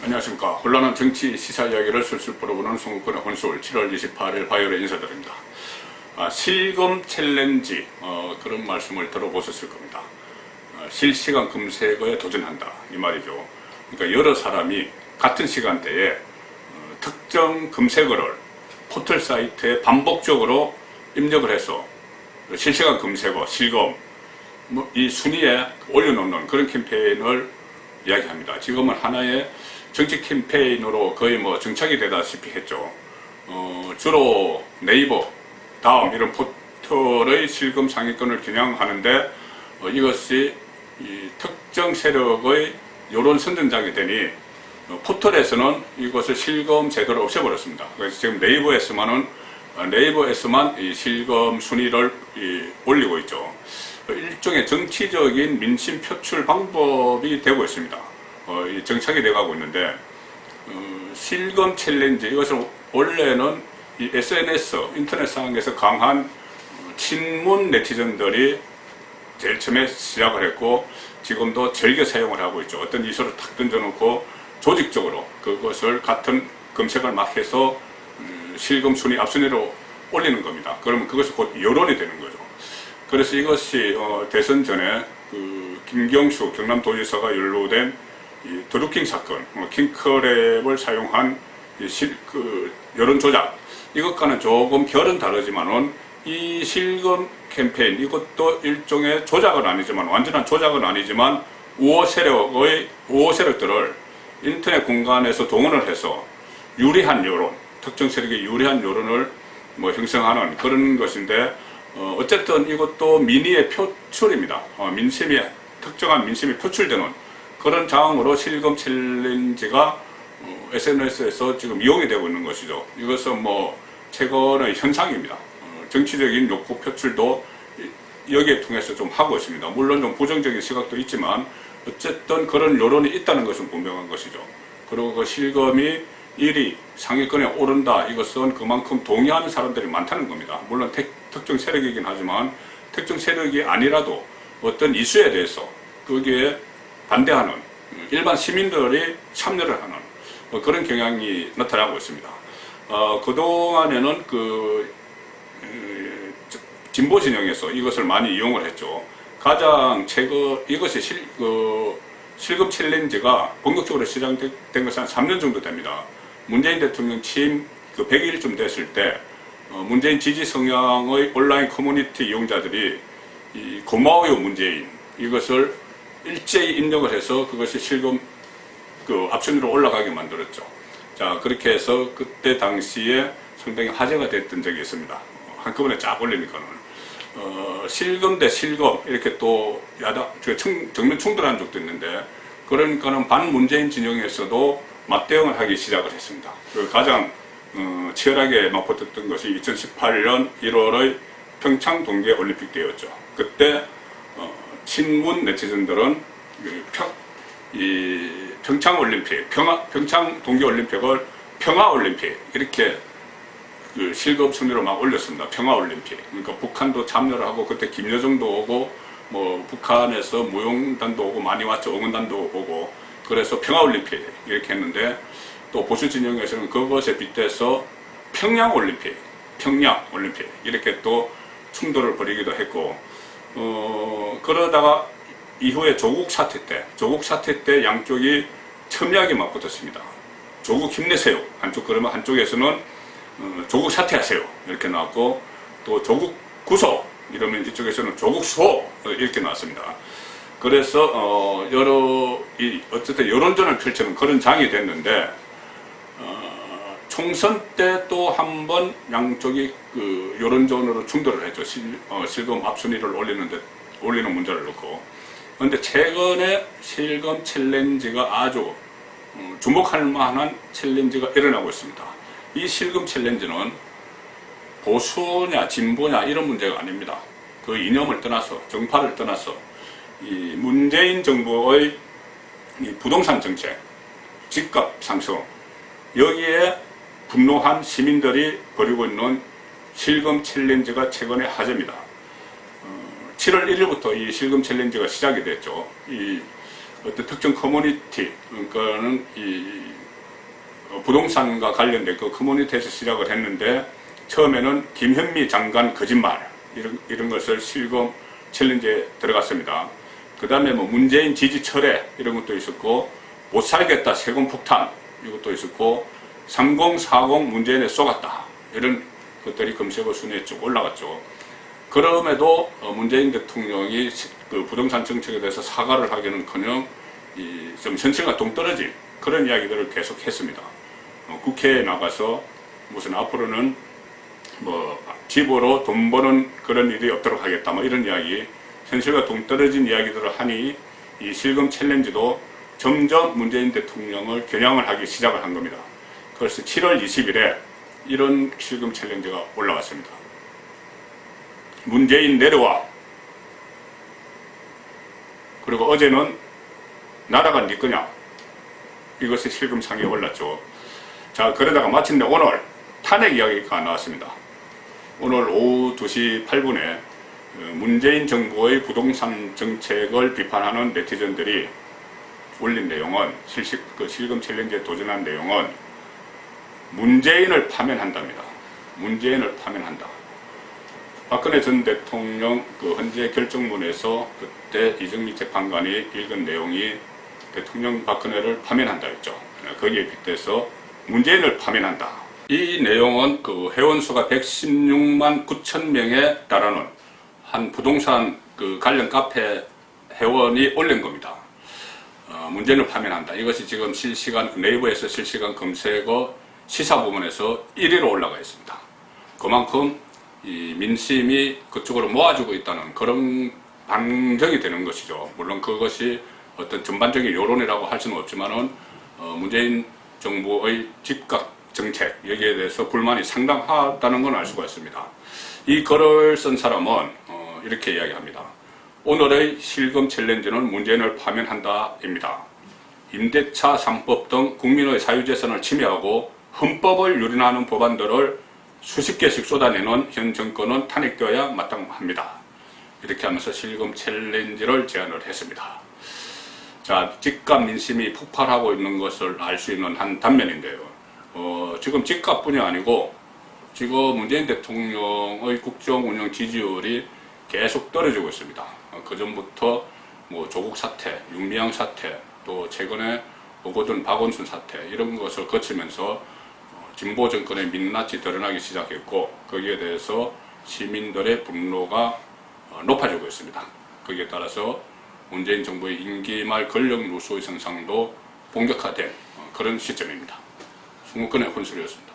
안녕하십니까. 혼란한 정치 시사 이야기를 술술 풀어보는 송구권의 혼술 7월 28일 화요일에 인사드립니다. 실검 챌린지 그런 말씀을 들어보셨을 겁니다. 실시간 검색어에 도전한다 이 말이죠. 그러니까 여러 사람이 같은 시간대에 특정 검색어를 포털 사이트에 반복적으로 입력을 해서 실시간 검색어, 실검 이 순위에 올려놓는 그런 캠페인을 이야기합니다. 지금은 하나의 정치 캠페인으로 거의 정착이 되다시피 했죠. 주로 네이버, 다음 이런 포털의 실검 상위권을 겨냥하는데 이것이 이 특정 세력의 여론 선전장이 되니 포털에서는 이것을 실검 제도를 없애버렸습니다. 그래서 지금 네이버에서만 이 실검 순위를 올리고 있죠. 일종의 정치적인 민심 표출 방법이 되고 있습니다. 정착이 돼가고 있는데 실검 챌린지 이것은 원래는 이 SNS 인터넷상에서 강한 친문 네티즌들이 제일 처음에 시작을 했고 지금도 즐겨 사용을 하고 있죠. 어떤 이슈를 탁 던져놓고 조직적으로 그것을 같은 검색을 막 해서 실검 순위 앞순위로 올리는 겁니다. 그러면 그것이 곧 여론이 되는 거죠. 그래서 이것이 대선 전에 김경수 경남도지사가 연루된 이 드루킹 사건, 킹크랩을 사용한 여론 조작 이것과는 조금 결은 다르지만은 이 실검 캠페인 이것도 일종의 조작은 아니지만 완전한 조작은 아니지만 우호 세력들을 인터넷 공간에서 동원을 해서 유리한 여론, 특정 세력의 유리한 여론을 형성하는 그런 것인데 어쨌든 이것도 민의의 표출입니다. 특정한 민심이 표출되는 그런 장으로 실검 챌린지가 SNS에서 지금 이용이 되고 있는 것이죠. 이것은 최근의 현상입니다. 정치적인 욕구 표출도 여기에 통해서 좀 하고 있습니다. 물론 좀 부정적인 시각도 있지만 어쨌든 그런 여론이 있다는 것은 분명한 것이죠. 그리고 그 실검이 1위 상위권에 오른다 이것은 그만큼 동의하는 사람들이 많다는 겁니다. 물론 특정 세력이긴 하지만 특정 세력이 아니라도 어떤 이슈에 대해서 거기에 반대하는 일반 시민들이 참여를 하는 그런 경향이 나타나고 있습니다. 그동안에는 진보 진영에서 이것을 많이 이용을 했죠. 가장 최근 이것이 실검 챌린지가 본격적으로 시작된 것은 한 3년 정도 됩니다. 문재인 대통령 취임 100일쯤 됐을 때 문재인 지지 성향의 온라인 커뮤니티 이용자들이 이 고마워요 문재인 이것을 일제히 입력을 해서 그것이 실검 앞순위로 올라가게 만들었죠. 자, 그렇게 해서 그때 당시에 상당히 화제가 됐던 적이 있습니다. 한꺼번에 쫙 올리니까는 실검 대 실검 이렇게 또 정면 충돌한 적도 있는데 그러니까는 반문재인 진영에서도 맞대응을 하기 시작을 했습니다. 가장 치열하게 맞붙었던 것이 2018년 1월의 평창 동계올림픽 때였죠. 그때 친문 네티즌들은 평창 동계올림픽을 평화올림픽 이렇게 실검 순위로 막 올렸습니다. 평화올림픽. 그러니까 북한도 참여를 하고 그때 김여정도 오고 북한에서 무용단도 오고 많이 왔죠. 응원단도 오고 그래서 평화올림픽 이렇게 했는데 또 보수 진영에서는 그것에 빗대서 평양올림픽 이렇게 또 충돌을 벌이기도 했고 그러다가 이후에 조국 사태 때 양쪽이 첨예하게 맞붙었습니다. 조국 힘내세요. 그러면 한쪽에서는 조국 사퇴하세요. 이렇게 나왔고 또 조국 구속 이러면 이쪽에서는 조국 수호 이렇게 나왔습니다. 그래서 어쨌든 여론전을 펼치는 그런 장이 됐는데 총선 때 또 한 번 양쪽이 여론전으로 충돌을 했죠. 실검 앞순위를 올리는 문제를 놓고. 그런데 최근에 실검 챌린지가 아주 주목할 만한 챌린지가 일어나고 있습니다. 이 실검 챌린지는 보수냐 진보냐 이런 문제가 아닙니다. 그 이념을 떠나서 정파를 떠나서 이 문재인 정부의 이 부동산 정책, 집값 상승 여기에 분노한 시민들이 벌이고 있는 실검 챌린지가 최근에 화제입니다. 7월 1일부터 이 실검 챌린지가 시작이 됐죠. 어떤 특정 커뮤니티, 그러니까는 이 부동산과 관련된 그 커뮤니티에서 시작을 했는데, 처음에는 김현미 장관 거짓말 이런 것을 실검 챌린지에 들어갔습니다. 그 다음에 뭐 문재인 지지 철회 이런 것도 있었고, 못 살겠다 세금 폭탄 이것도 있었고, 3040 문재인에 쏘갔다 이런 것들이 검색어 순위에 쭉 올라갔죠. 그럼에도 문재인 대통령이 그 부동산 정책에 대해서 사과를 하기는커녕 좀 현실과 동떨어진 그런 이야기들을 계속 했습니다. 국회에 나가서 무슨 앞으로는 뭐 집으로 돈 버는 그런 일이 없도록 하겠다 뭐 이런 이야기, 현실과 동떨어진 이야기들을 하니 이 실검 챌린지도 점점 문재인 대통령을 겨냥을 하기 시작을 한 겁니다. 그래서 7월 20일에 이런 실검 챌린지가 올라왔습니다. 문재인 내려와. 그리고 어제는 나라가 네 거냐, 이것이 실검상에 올랐죠. 자, 그러다가 마침내 오늘 탄핵 이야기가 나왔습니다. 오늘 오후 2시 8분에 문재인 정부의 부동산 정책을 비판하는 네티즌들이 올린 내용은, 실검 챌린지에 도전한 내용은 문재인을 파면한답니다. 문재인을 파면한다. 박근혜 전 대통령 그 헌재 결정문에서 그때 이정미 재판관이 읽은 내용이 대통령 박근혜를 파면한다 했죠. 거기에 빗대서 문재인을 파면한다. 이 내용은 그 회원수가 116만 9천 명에 달하는 한 부동산 그 관련 카페 회원이 올린 겁니다. 문재인을 파면한다. 이것이 지금 실시간 네이버에서 실시간 검색어 시사 부문에서 1위로 올라가 있습니다. 그만큼 이 민심이 그쪽으로 모아지고 있다는 그런 반증이 되는 것이죠. 물론 그것이 어떤 전반적인 여론이라고 할 수는 없지만은 문재인 정부의 집값 정책 여기에 대해서 불만이 상당하다는 건 알 수가 있습니다. 이 글을 쓴 사람은 이렇게 이야기합니다. 오늘의 실검 챌린지는 문재인을 파면한다입니다. 임대차 3법 등 국민의 사유재산을 침해하고 헌법을 유린하는 법안들을 수십 개씩 쏟아내는 현 정권은 탄핵되어야 마땅합니다. 이렇게 하면서 실검 챌린지를 제안을 했습니다. 자, 집값 민심이 폭발하고 있는 것을 알 수 있는 한 단면인데요. 지금 집값뿐이 아니고 지금 문재인 대통령의 국정 운영 지지율이 계속 떨어지고 있습니다. 그 전부터 뭐 조국 사태, 윤미향 사태, 또 최근에 오거돈 박원순 사태 이런 것을 거치면서 진보 정권의 민낯이 드러나기 시작했고, 거기에 대해서 시민들의 분노가 높아지고 있습니다. 거기에 따라서 문재인 정부의 임기 말 권력 누수의 현상도 본격화된 그런 시점입니다. 송국근의 혼술이었습니다.